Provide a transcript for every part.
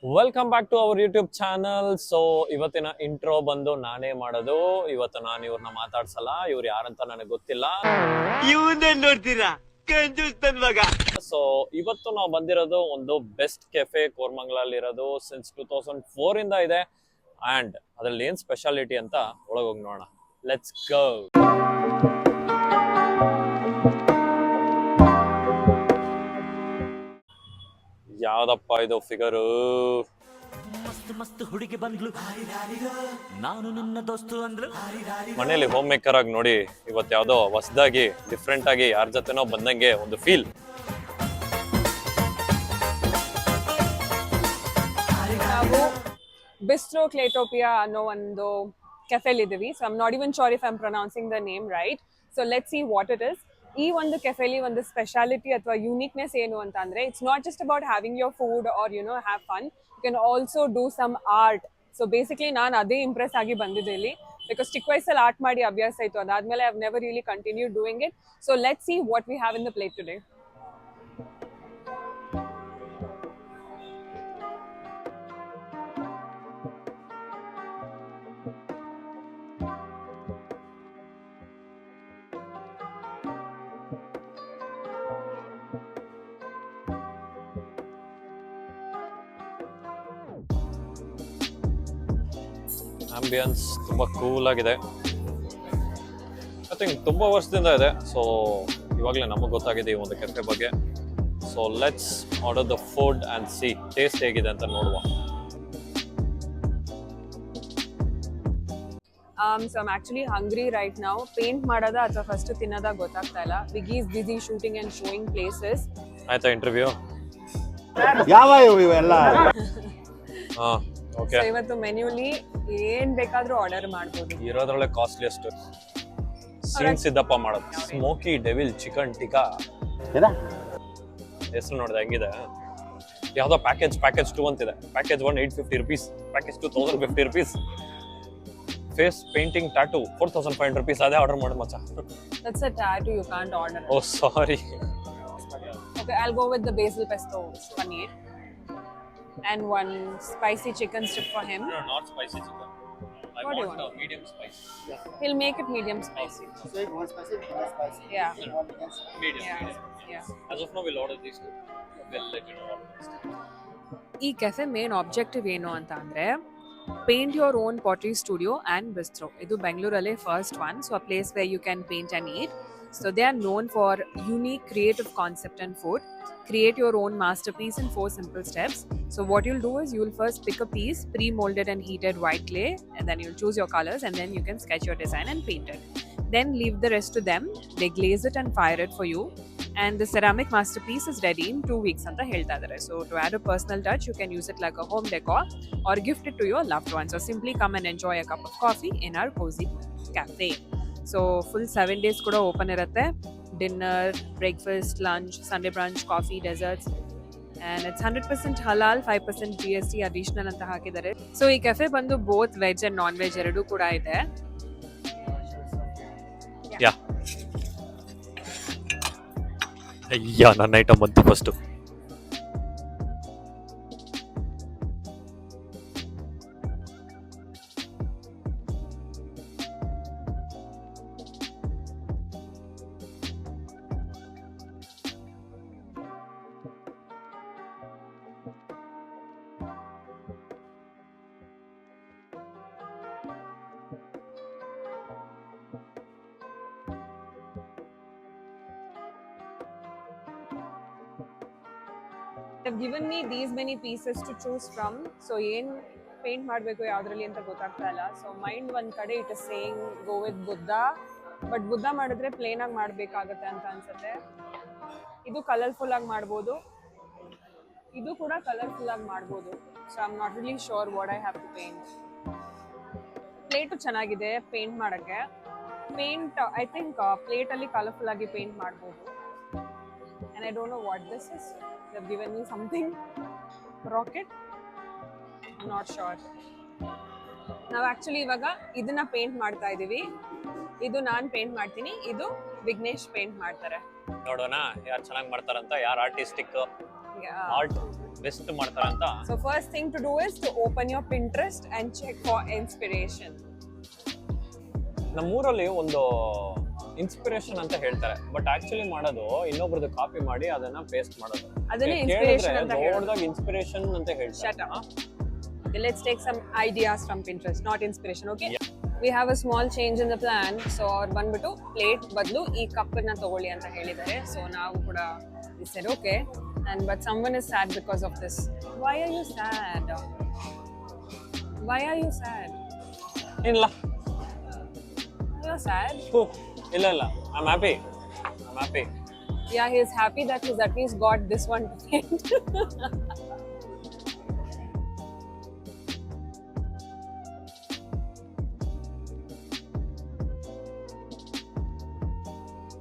Welcome back to our YouTube channel. So ಇವತ್ತಿನ intro ಬಂದು ನಾನೇ ಮಾಡೋದು. ಇವತ್ತು ನಾನು ಇವ್ರನ್ನ ಮಾತಾಡ್ಸಲ್ಲ, ಇವ್ರು ಯಾರಂತ ನನಗೆ ಗೊತ್ತಿಲ್ಲ. ನೋಡ್ತೀರಾ ಸೊ ಇವತ್ತು ನಾವು ಬಂದಿರೋದು ಒಂದು ಬೆಸ್ಟ್ ಕೆಫೆ ಕೋರ್ಮಂಗ್ಲಲ್ಲಿ ಇರೋದು. ಸಿನ್ಸ್ 2004 ಇಂದ ಇದೆ. ಅಂಡ್ ಅದ್ರಲ್ಲಿ ಏನ್ ಸ್ಪೆಷಾಲಿಟಿ ಅಂತ ಒಳಗೋಗಿ ನೋಡೋಣ. Let's go. ಯಾವ್ದಪ್ಪ ಇದು ಫಿಗರು? ಮಸ್ತ್ ಮಸ್ತ್ ಹುಡುಗಿ ಬಂದ್ಲು, ನಾನು ನಿನ್ನ ದೋಸ್ತು ಅಂದ್ಲು. ಮನೇಲಿ ಹೋಮ್ ಮೇಕರ್ ಆಗಿ ನೋಡಿ, ಇವತ್ತು ಯಾವ್ದೋ ಹೊಸದಾಗಿ ಡಿಫ್ರೆಂಟ್ ಆಗಿ ಯಾರ ಜೊತೆನೋ ಬಂದಂಗೆ ಒಂದು ಫೀಲ್. ನಾವು ಬಿಸ್ಟ್ರೋ ಕ್ಲೇಟೋಪಿಯಾ ಅನ್ನೋ ಒಂದು ಕೆಫೆಲ್ ಇದೀವಿ. So I'm not even sure if I'm pronouncing the name right. So let's see what it is. ಈ ಒಂದು ಕೆಫೆಲಿ ಒಂದು ಸ್ಪೆಷಾಲಿಟಿ ಅಥವಾ ಯೂನಿಕ್ನೆಸ್ ಏನು ಅಂತ ಅಂದ್ರೆ, it's not just about having your food or have fun, you can also do some art. So basically ನಾನು ಅದೇ Impress ಆಗಿ ಬಂದಿದ್ದೆ ಇಲ್ಲಿ, ಬಿಕಾಸ್ ಚಿಕ್ಕ ವಯಸ್ಸಲ್ಲಿ ಆರ್ಟ್ ಮಾಡಿ ಅಭ್ಯಾಸ ಇತ್ತು. ಅದಾದ್ಮೇಲೆ I have never really continue doing it. So let's see what we have in the plate today. Ambience ತುಂಬಾ ಕೂಲ್ ಆಗಿದೆ. ಐ ಥಿಂಕ್ ತುಂಬಾ ವರ್ಷದಿಂದ ಇದೆ. ಸೊ ಇವಾಗಲೇ ನಮಗೆ ಗೊತ್ತಾಗಿದೆ ಈ ಒಂದು ಕೆಫೆ ಬಗ್ಗೆ. So let's order the food and C taste ಹೇಗಿದೆ ಅಂತ ನೋಡುವ. So I'm actually hungry right now. Paint ಮಾಡೋದಾ ಅಥವಾ ಫಸ್ಟ್ ತಿನ್ನೋದಾ ಗೊತ್ತಾಗ್ತಾ ಇಲ್ಲ. Viggy is busy shooting and showing places. ಆಯ್ತಾ ಇಂಟರ್ವ್ಯೂ? ಯಾವ ಇವೆಲ್ಲ ಹಾ ಓಕೆ. ಸೊ ಇವತ್ತು ಮೆನ್ಯೂಲಿ ಏನ್ ಬೇಕಾದ್ರೂ ಆರ್ಡರ್ ಮಾಡ್ಬೋದು. ಇರೋದ್ರಲ್ಲೇ ಕಾಸ್ಟ್ಲಿಯಸ್ಟ್ ಸೀನ್ ಸಿದ್ದಪ್ಪ ಮಾಡೋದು ಸ್ಮೋಕಿ ಡೆವಿಲ್ ಚಿಕನ್ ಟಿಕಾ. ಹೆಸರು ನೋಡಿದೆ ಹೆಂಗಿದೆ. ಯಾವ್ದೋ ಪ್ಯಾಕೇಜ್ 2 ಅಂತಿದೆ. Package 1 850 rupees, package 2 1050 rupees. Face painting tattoo 4500 rupees. ಅದೇ ಆರ್ಡರ್ ಮಾಡಿ ಮಚ್ಚ. That's a tattoo, you can't order. Oh sorry. Okay, I'll go with the basil pesto paneer and one spicy chicken strip for him. No, not spicy chicken. I What do you want want? medium spicy. He'll make it medium spicy. one spicy, one spicy. Yeah. Medium. Yeah. Medium. Yeah. As of now, we'll order these two. We'll let you know what next. ಈ cafe main objective ಏನು ಅಂತ ಅಂದ್ರೆ, paint your own pottery studio and bistro. ಇದು ಬೆಂಗಳೂರಲ್ಲೇ first one. So a place where you can paint and eat. So they are known for unique creative concept and food. Create your own masterpiece in 4 simple steps. So what you'll do is you'll first pick a piece, pre-molded and heated white clay, and then you'll choose your colors, and then you can sketch your design and paint it. Then leave the rest to them. They glaze it and fire it for you. And the ceramic masterpiece is ready in 2 weeks anta helta idare. So to add a personal touch, you can use it like a home decor or gift it to your loved ones. So simply come and enjoy a cup of coffee in our cozy cafe. So full 7 days ಕೂಡ open ಇರುತ್ತೆ. Dinner, breakfast, lunch, Sunday brunch, coffee, deserts, and it's 100% halal, 5% GST additional ಅಂತ ಹಾಕಿದ್ದಾರೆ. So ಈ cafe ಬಂದು both veg and non veg ಎರಡೂ ಕೂಡ ಇದೆ. ಅಯ್ಯ, ನನ್ನ ಐಟಮ್ ಬಂತು first. They've given me these many pieces to choose from. So ಏನು ಪೇಂಟ್ ಮಾಡಬೇಕು ಯಾವುದ್ರಲ್ಲಿ ಅಂತ ಗೊತ್ತಾಗ್ತಾ ಇಲ್ಲ. ಸೊ ಮೈಂಡ್ ಒಂದು ಕಡೆ it is saying go with Buddha, but Buddha ಮಾಡಿದ್ರೆ ಪ್ಲೇನ್ ಆಗಿ ಮಾಡಬೇಕಾಗತ್ತೆ ಅಂತ ಅನ್ಸುತ್ತೆ. ಇದು ಕಲರ್ಫುಲ್ ಆಗಿ ಮಾಡ್ಬೋದು, ಇದು ಕೂಡ ಕಲರ್ಫುಲ್ ಆಗಿ ಮಾಡ್ಬೋದು. So I am not really sure what I have to paint. Plate ಚೆನ್ನಾಗಿದೆ ಪೇಂಟ್ ಮಾಡೋಕ್ಕೆ. ಪೇಂಟ್ ಐ ಥಿಂಕ್ ಪ್ಲೇಟಲ್ಲಿ ಕಲರ್ಫುಲ್ ಆಗಿ ಪೇಂಟ್ ಮಾಡ್ಬೋದು. And I don't know what this is. They've given me something. Rocket? I'm not sure. ನಾವು actually ಇವಾಗ ಇದನ್ನ paint ಮಾಡ್ತಾ ಇದ್ದೀವಿ. ಇದು ನಾನು ಪೇಂಟ್ ಮಾಡ್ತೀನಿ, ಇದು ವಿಘ್ನೇಶ್ ಪೇಂಟ್ ಮಾಡ್ತಾರೆ. ನೋಡೋಣ ಯಾರು ಚೆನ್ನಾಗಿ ಮಾಡ್ತಾರಂತ, ಯಾರು ಆರ್ಟಿಸ್ಟಿಕ್ ಆರ್ಟ್ ಬೆಸ್ಟ್ ಮಾಡ್ತಾರೆ ಅಂತ. So first thing to do is to open your Pinterest and check for inspiration. ನಮ್ಮೂರಲ್ಲಿ ಒಂದು ಇನ್ಸ್ಪಿರೇಷನ್ ಅಂತ ಹೇಳ್ತಾರೆ, ಬಟ್ ಆಕ್ಚುಲಿ ಮಾಡೋದು ಇನ್ನೊಬ್ರದ್ದು ಕಾಪಿ ಮಾಡಿ ಅದನ್ನ ಪೇಸ್ಟ್ ಮಾಡೋದು. ಅದನ್ನೇ inspiration ಅಂತ ಹೇಳೋದು. ದೊಡ್ಡದಾಗ ಇನ್ಸ್ಪಿರೇಷನ್ ಅಂತ ಹೇಳ್ತಾರೆ. Shut up. Okay, let's take some ideas from Pinterest, not inspiration, okay? Yeah. We have a small change in the plan. So ಅವ್ರು ಬಂದ್ಬಿಟ್ಟು ಪ್ಲೇಟ್ ಬದಲು ಈ ಕಪ್ಪನ್ನ ತಗೊಳ್ಳಿ ಅಂತ ಹೇಳಿದ್ದಾರೆ. ಸೊ ನಾವು ಕೂಡ we said okay, and but someone is sad because of this. Why are you sad? Why are you sad? ಇಲ್ಲ You're sad? ಇಲ್ಲ I'm happy. Yeah, he is happy that he's at least got this one to paint.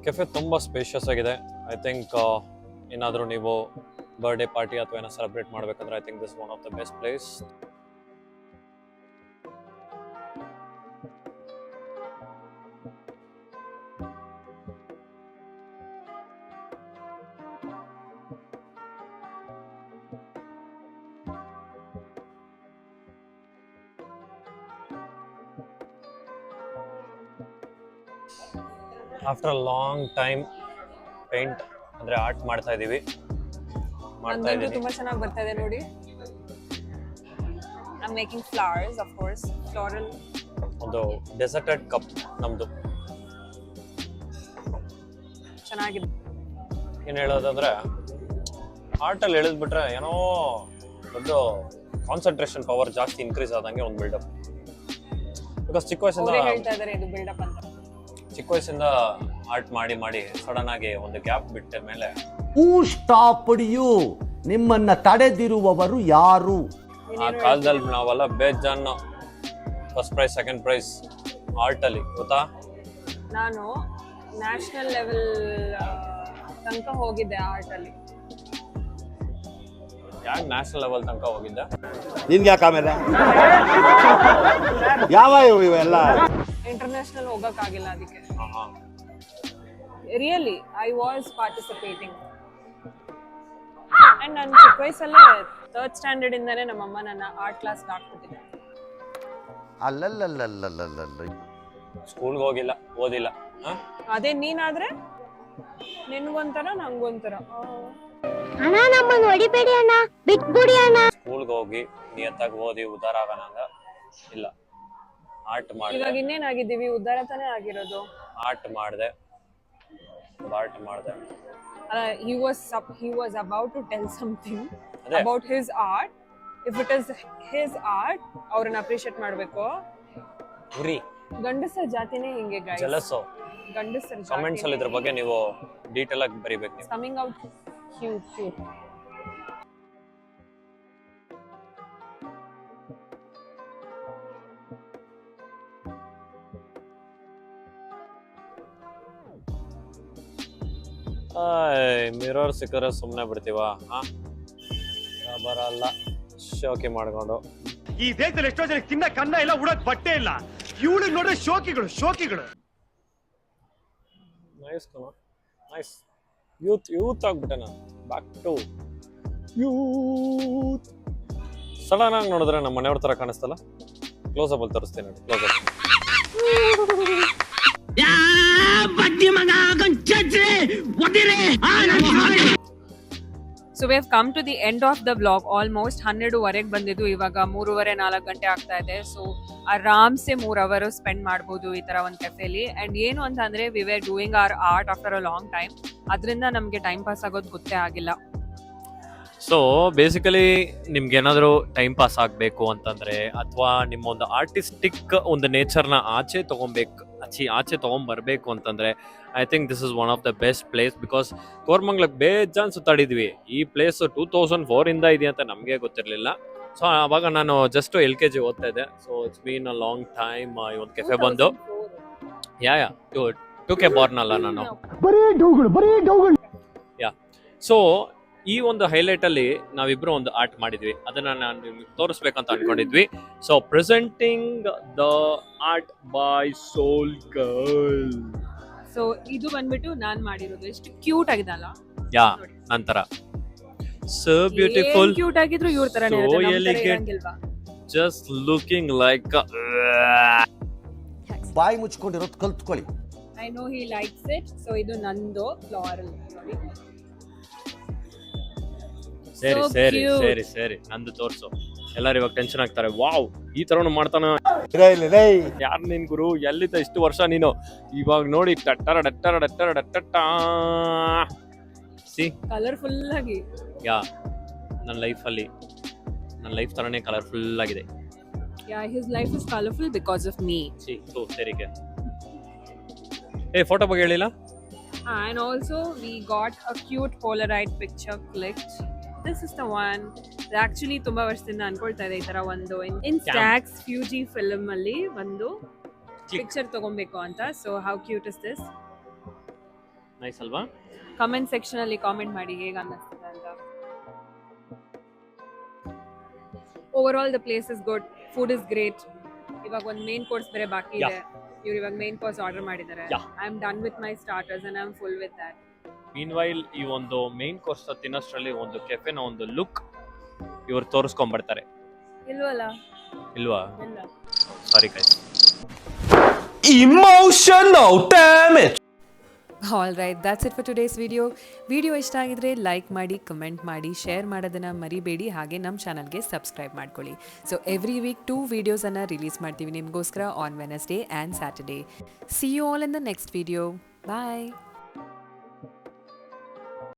Cafe ತುಂಬ spacious ಆಗಿದೆ. I think ಏನಾದರೂ ನೀವು birthday party ಅಥವಾ ಏನೋ celebrate ಮಾಡಬೇಕಂದ್ರೆ I think this one of the best place. After a long time paint ಅಂದ್ರೆ art ಮಾಡ್ತಾ ಇದೀವಿ. ನಂದಂತೂ ತುಂಬಾ ಚೆನ್ನಾಗಿ ಬರ್ತಾ ಇದೆ ನೋಡಿ. I'm making flowers, of course, floral. ಒಂದು ಡೆಸರ್ಟೆಡ್ ಕಪ್ ನಮ್ದು. ಚೆನ್ನಾಗಿದೆ. ಏನ್ ಹೇಳೋದಂದ್ರೆ ಆರ್ಟಲ್ಲಿ ಎಳೆದ್ಬಿಟ್ರೆ ಏನೋ ದೊಡ್ಡ ಕಾನ್ಸಂಟ್ರೇಷನ್ ಪವರ್ ಜಾಸ್ತಿ ಇನ್ಕ್ರೀಸ್ ಆದಂಗೆ ಒಂದು ಬಿಲ್ಡಪ್. ಬಿಕಾಸ್ ಚಿಕ್ಕ ಹೇಳ್ತಾ ಇದ್ದಾರೆ ಇದು ಬಿಲ್ಡಪ್ ಅಂತ. ಚಿಕ್ಕ ವಯಸ್ಸಿಂದ ಆರ್ಟ್ ಮಾಡಿ ಸಡನ್ ಆಗಿ ಒಂದು ಗ್ಯಾಪ್ ಬಿಟ್ಟ ಮೇಲೆ ಯು ನಿಮ್ಮನ್ನ ತಡೆದಿರುವವರು ಯಾರು? ಆ ಕಾಲದಲ್ಲಿ ನಾವೆಲ್ಲ ಬೇಜಾನ್ first prize second prize art ಅಲ್ಲಿ ಗೊತ್ತಾ. ನಾನು ನ್ಯಾಷನಲ್ ಲೆವೆಲ್ ತನಕ ಹೋಗಿದ್ದೆ ಆರ್ಟ್ ಅಲ್ಲಿ. ಯಾಕೆ ನ್ಯಾಷನಲ್ ಲೆವೆಲ್ ತನಕ ಹೋಗಿದ್ದೆ? ನಿನ್ಗೆ ಯಾಕೆ ಆಮೇಲೆ ಯಾವ ಇವೆಲ್ಲ ಇಂಟರ್ನ್ಯಾಷನಲ್ ಹೋಗಕ್ಕಾಗಿಲ್ಲ ಅದಕ್ಕೆ. Really I was participating. And ನಾನು ಚಿಕ್ಕ ವಯಸ್ಸಲ್ಲೇ 3rd ಸ್ಟ್ಯಾಂಡರ್ಡ್ ಇಂದಾನೆ ನಮ್ಮಮ್ಮ ನನ್ನ ಆರ್ಟ್ ಕ್ಲಾಸ್ ಹಾಕ್ಬಿಟ್ಟಿದ್ದೆ. ಅಲ್ಲಲ್ಲಲ್ಲಲ್ಲಲ್ಲಲ್ಲ ಸ್ಕೂಲ್ಗೆ ಹೋಗಿಲ್ಲ, ಓದಿಲ್ಲ. ಅದೇ ನೀನಾದ್ರೆ ನಿನ್ಗೊಂಥರ ನಂಗೊಂಥರ. ಅಣ್ಣ ನಮ್ಮನ್ನು ಹೊಡಿಬೇಡಿ ಅಣ್ಣ, ಬಿಟ್ಬಿಡಿ ಅಣ್ಣ. ಸ್ಕೂಲ್ಗೆ ಹೋಗಿ ನಿಯತ್ತಾಗಿ ಓದಿ ಉದ್ದಾರ ಆಗೋಣ ಅಂದ ಇಲ್ಲ. ಆರ್ಟ್ ಇವಾಗ ಮಾಡಿದೆ, ಇನ್ನೇನಾಗಿದ್ದೀವಿ, ಉದ್ಧಾರ ತಾನೇ ಆಗಿರೋದು. ಆರ್ಟ್ ಮಾಡಿದೆ. He was about to tell something ಅದೇ about his art. If it is his art, ಅವ್ರನ್ನ ಅಪ್ರಿಶಿಯೇಟ್ ಮಾಡಬೇಕು. ಉರಿ ಗಂಡಸರ ಜಾತಿನೇ ಹಿಂಗೆ guys. ಜಲಸು ಗಂಡಸರ ಕಮೆಂಟ್ಸ್ ಅಲ್ಲಿ ಇದ್ರ ಬಗ್ಗೆ ನೀವು ಡೀಟೇಲ್ ಆಗಿ ಬರೀಬೇಕು ನೀವು. Coming out cute. ಮಿರರ್ ಸಿಕ್ಕರೆ ಸುಮ್ಮನೆ ಬಿಡ್ತೀವ? ಬರಲ್ಲ, ಶೋಕಿ ಮಾಡ್ಕೊಂಡು. ಈ ದೇಶದಲ್ಲಿ ಎಷ್ಟೋ ಜನ ತಿನ್ನ ಕನ್ನ ಇಲ್ಲ, ಉಡಕ್ ಬಟ್ಟೆ ಇಲ್ಲ. ಇವಳಿಗೆ ನೋಡ್ರೆ ಶೋಕಿಗಳು. ನೈಸ್ ಕಣ, ನೈಸ್. ಯೂತ್ ಆಗ್ಬಿಟ್ಟೆ ನಾನು. Back to youth. ಸಡನ್ ಆಗಿ ನೋಡಿದ್ರೆ ನಮ್ಮ ಮನೆಯವ್ರ ತರ ಕಾಣಿಸ್ತಲ್ಲ. ಕ್ಲೋಸ್ ಅಪ್ ಅಲ್ಲಿ ತೋರಿಸ್ತೀನಿ ನೋಡಿ. Close up. So we have come to the end of the vlog. Almost 12:30 ಬಂದಿದ್ದು, ಇವಾಗ 3:30-4 ಗಂಟೆ ಆಗ್ತಾ ಇದೆ. ಸೊ ಆರಾಮ್ಸೆ 3 ಅವರ್ ಸ್ಪೆಂಡ್ ಮಾಡ್ಬೋದು ಈ ತರ ಒಂದು ಕೆಫೆಲಿ. ಅಂಡ್ ಏನು ಅಂತ ಅಂದ್ರೆ we were doing our art after a long time. ಅದರಿಂದ ನಮಗೆ ಟೈಮ್ ಪಾಸ್ ಆಗೋದು ಗೊತ್ತೇ ಆಗಿಲ್ಲ. ಸೊ ಬೇಸಿಕಲಿ ನಿಮ್ಗೆ ಏನಾದರೂ ಟೈಮ್ ಪಾಸ್ ಆಗಬೇಕು ಅಂತಂದ್ರೆ ಅಥವಾ ನಿಮ್ಮ ಒಂದು ಆರ್ಟಿಸ್ಟಿಕ್ ಒಂದು ನೇಚರ್ನ ಆಚೆ ತೊಗೊಂಬರ್ಬೇಕು ಅಂತಂದ್ರೆ I think this is one of the best place. Because ಕೋರ್ಮಂಗ್ಲಕ್ಕೆ ಬೇಜಾನ್ ಸುತ್ತಾಡಿದ್ವಿ. ಈ ಪ್ಲೇಸ್ 2004 ಇಂದ ಇದೆ ಅಂತ ನಮಗೆ ಗೊತ್ತಿರಲಿಲ್ಲ. ಸೊ ಅವಾಗ ನಾನು ಜಸ್ಟ್ LKG ಓದ್ತಾ ಇದ್ದೆ. So it's been a long time ಈ ಒಂದು ಕೆಫೆ ಬಂದು. ಯಾ 2K ಬಾರ್ನ್ ಅಲ್ಲ ನಾನು. ಯಾ ಸೊ ಈ ಒಂದು ಹೈಲೈಟ್ ಅಲ್ಲಿ ನಾವಿಬ್ರು ಒಂದು ಆರ್ಟ್ ಮಾಡಿದ್ವಿ. ಅದನ್ನ ನಾನು ನಿಮ್ಗೆ ತೋರಿಸ್ಬೇಕಂತ ಅನ್ಕೊಂಡಿದ್ವಿ. So presenting the art by soul girl. So ಇದು ಬಂದ್ಬಿಟ್ಟು ನಾನ್ ಮಾಡಿರೋದು. ಎಷ್ಟು ಕ್ಯೂಟ್ ಆಗಿದೆ ಅಲ್ಲ? ಯಾ ನಂತರ So beautiful. ಕ್ಯೂಟ್ ಆಗಿದ್ರು ಇವ್ರ ತರನೇ So ಇರುತ್ತೆ, ನಮ್ ತರ elegant. ಇರಂಗಿಲ್ವಾ? Just looking like ಬಾಯಿ ಮುಚ್ಕೊಂಡಿರೋದು ಕಲ್ತ್ಕೊಳ್ಳಿ. I know he likes it, so ಇದು ನಂದು ಫ್ಲೋರಲ್ ನೋಡಿ. ಸರಿ So ಸರಿ cute. ಸರಿ ಸರಿ ನಂದು ತೋರ್ಸು. ಎಲ್ಲರೂ ಇವಾಗ ಟೆನ್ಷನ್ ಆಗ್ತಾರೆ, ವಾವ್ ಈ ತರನು ಮಾಡ್ತಾನ ಯಾರು ನಿನ್ ಗುರು, ಎಲ್ಲಿದ್ದ ಇಷ್ಟು ವರ್ಷ ನೀನು, ಇವಾಗ ನೋಡಿ ಟಟ್ಟರ ಡಟ್ಟರ ಡಟ್ಟರ ಡಟ್ಟಟ ಸಿ ಕಲರ್ಫುಲ್ ಆಗಿ. ಯಾ ನನ್ನ ಲೈಫಲ್ಲಿ ನನ್ನ ಲೈಫ್ ತರನೇ ಕಲರ್ಫುಲ್ ಆಗಿದೆ. Yeah, his life is colorful because of me. C ಸರಿಗೆ ಫೋಟೋ ಬಗ್ಗೆ ಹೇಳಿಲ್ಲ. And also we got a cute Polaroid picture clicked. This is the one. Actually ತುಂಬಾ ವರ್ಷದಿಂದ ಅನ್ಕೊಳ್ತಾ ಇದೆ ಈ ತರ ಒಂದು in Stax Fuji film ಅಲ್ಲಿ ಒಂದು ಪಿಕ್ಚರ್ ತಗೊಬೇಕು ಅಂತ. So how cute is this? Nice ಅಲ್ವಾ? ಕಮೆಂಟ್ ಸೆಕ್ಷನ್ ಅಲ್ಲಿ ಕಾಮೆಂಟ್ ಮಾಡಿ ಹೇಗೆ ಅನ್ನಿಸ್ತಿದೆ ಅಂತ. Over all the place is good, food is great. ಇವಾಗ ಒಂದು ಮೇನ್ ಕೋರ್ಸ್ ಬೇರೆ ಬಾಕಿ ಇದೆ. ಇವ್ರು ಇವಾಗ ಮೇನ್ ಕೋರ್ಸ್ ಆರ್ಡರ್ ಮಾಡಿದ್ದಾರೆ. I am done with my starters and I am full with that. Meanwhile ಈ ಒಂದು ಮೇನ್ ಕೋರ್ಸ್ ತಿನ್ನೋಷ್ಟರಲ್ಲಿ ಒಂದು ಕೆಫೆನ ಒಂದು ಲುಕ್ ಇವ್ರು ತೋರಿಸ್ಕೊಂಡ್ಬರ್ತಾರೆ ಇಲ್ವಲ್ಲ? ಇಲ್ವಾ? ಇಲ್ಲ. Sorry guys. Emotional damage. All right, that's it for today's video ಇಷ್ಟ ಆಗಿದ್ರೆ ಲೈಕ್ ಮಾಡಿ, ಕಮೆಂಟ್ ಮಾಡಿ, ಶೇರ್ ಮಾಡೋದನ್ನು ಮರಿಬೇಡಿ. ಹಾಗೆ ನಮ್ಮ ಚಾನಲ್ಗೆ ಸಬ್ಸ್ಕ್ರೈಬ್ ಮಾಡ್ಕೊಳ್ಳಿ. ಸೊ ಎವ್ರಿ ವೀಕ್ 2 ವಿಡಿಯೋಸನ್ನು ರಿಲೀಸ್ ಮಾಡ್ತೀವಿ ನಿಮಗೋಸ್ಕರ on Wednesday and Saturday. See you all in the next video. Bye.